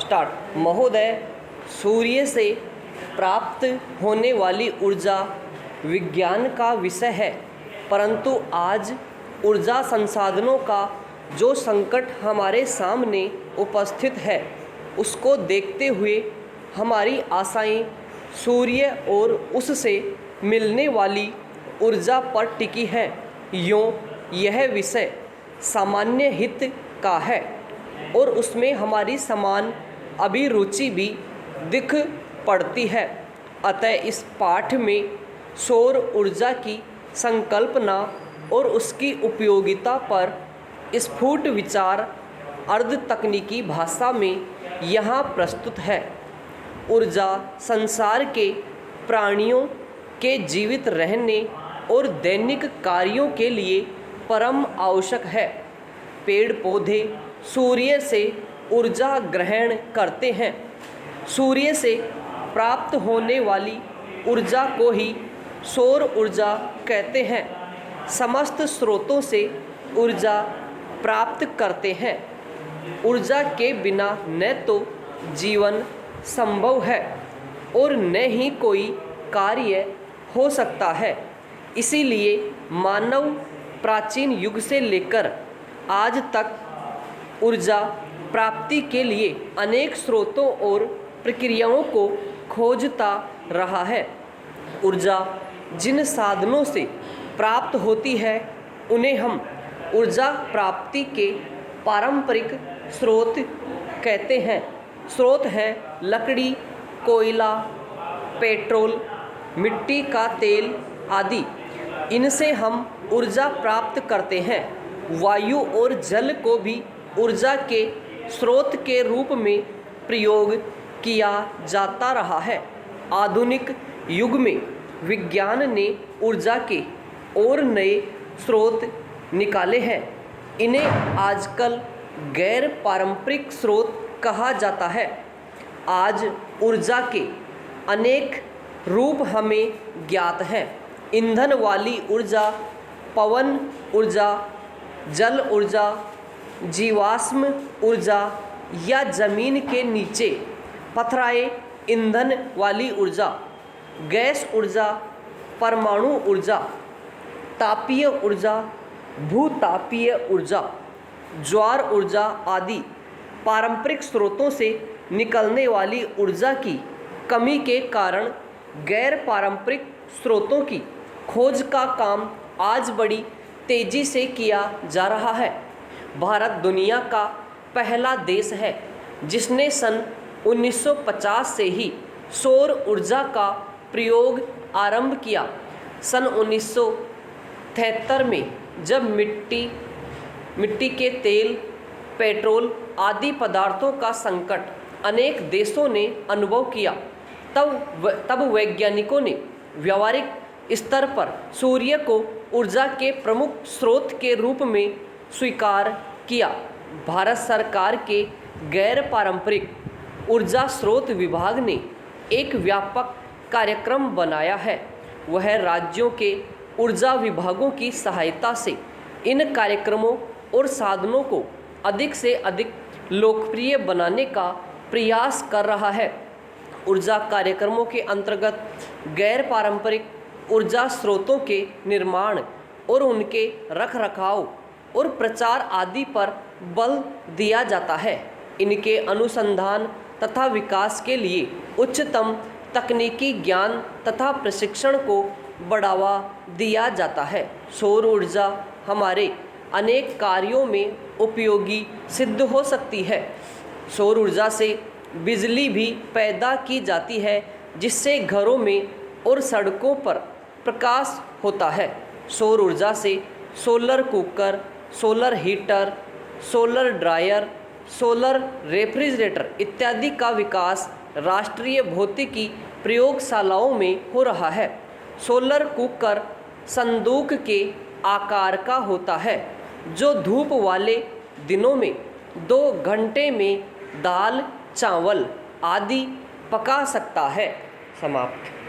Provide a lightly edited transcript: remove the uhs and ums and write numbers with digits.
Start. महोदय, सूर्य से प्राप्त होने वाली ऊर्जा विज्ञान का विषय है, परंतु आज ऊर्जा संसाधनों का जो संकट हमारे सामने उपस्थित है, उसको देखते हुए हमारी आशाएं सूर्य और उससे मिलने वाली ऊर्जा पर टिकी है। यूँ यह विषय सामान्य हित का है और उसमें हमारी समान अभिरुचि भी दिख पड़ती है। अतः इस पाठ में सौर ऊर्जा की संकल्पना और उसकी उपयोगिता पर स्फुट विचार अर्ध तकनीकी भाषा में यहाँ प्रस्तुत है। ऊर्जा संसार के प्राणियों के जीवित रहने और दैनिक कार्यों के लिए परम आवश्यक है। पेड़ पौधे सूर्य से ऊर्जा ग्रहण करते हैं। सूर्य से प्राप्त होने वाली ऊर्जा को ही सौर ऊर्जा कहते हैं। समस्त स्रोतों से ऊर्जा प्राप्त करते हैं। ऊर्जा के बिना न तो जीवन संभव है और न ही कोई कार्य हो सकता है। इसीलिए मानव प्राचीन युग से लेकर आज तक ऊर्जा प्राप्ति के लिए अनेक स्रोतों और प्रक्रियाओं को खोजता रहा है। ऊर्जा जिन साधनों से प्राप्त होती है, उन्हें हम ऊर्जा प्राप्ति के पारंपरिक स्रोत कहते हैं। स्रोत हैं लकड़ी, कोयला, पेट्रोल, मिट्टी का तेल आदि। इनसे हम ऊर्जा प्राप्त करते हैं। वायु और जल को भी ऊर्जा के स्रोत के रूप में प्रयोग किया जाता रहा है। आधुनिक युग में विज्ञान ने ऊर्जा के और नए स्रोत निकाले हैं। इन्हें आजकल गैर पारंपरिक स्रोत कहा जाता है। आज ऊर्जा के अनेक रूप हमें ज्ञात हैं। ईंधन वाली ऊर्जा, पवन ऊर्जा, जल ऊर्जा, जीवाश्म ऊर्जा या जमीन के नीचे पथराए ईंधन वाली ऊर्जा, गैस ऊर्जा, परमाणु ऊर्जा, तापीय ऊर्जा, भूतापीय ऊर्जा, ज्वार ऊर्जा आदि। पारंपरिक स्रोतों से निकलने वाली ऊर्जा की कमी के कारण गैर पारंपरिक स्रोतों की खोज का काम आज बड़ी तेजी से किया जा रहा है। भारत दुनिया का पहला देश है जिसने सन 1950 से ही सौर ऊर्जा का प्रयोग आरंभ किया। सन 1973 में जब मिट्टी के तेल, पेट्रोल आदि पदार्थों का संकट अनेक देशों ने अनुभव किया, तब वैज्ञानिकों ने व्यावहारिक स्तर पर सूर्य को ऊर्जा के प्रमुख स्रोत के रूप में स्वीकार किया। भारत सरकार के गैर पारंपरिक ऊर्जा स्रोत विभाग ने एक व्यापक कार्यक्रम बनाया है। वह राज्यों के ऊर्जा विभागों की सहायता से इन कार्यक्रमों और साधनों को अधिक से अधिक लोकप्रिय बनाने का प्रयास कर रहा है। ऊर्जा कार्यक्रमों के अंतर्गत गैर पारंपरिक ऊर्जा स्रोतों के निर्माण और उनके रखरखाव और प्रचार आदि पर बल दिया जाता है। इनके अनुसंधान तथा विकास के लिए उच्चतम तकनीकी ज्ञान तथा प्रशिक्षण को बढ़ावा दिया जाता है। सौर ऊर्जा हमारे अनेक कार्यों में उपयोगी सिद्ध हो सकती है। सौर ऊर्जा से बिजली भी पैदा की जाती है, जिससे घरों में और सड़कों पर प्रकाश होता है। सौर ऊर्जा से solar cooker, solar heater, solar dryer, solar refrigerator इत्यादि का विकास राष्ट्रीय भौतिकी प्रयोगशालाओं में हो रहा है। सोलर कुकर संदूक के आकार का होता है, जो धूप वाले दिनों में 2 घंटे में दाल, चावल आदि पका सकता है। समाप्त।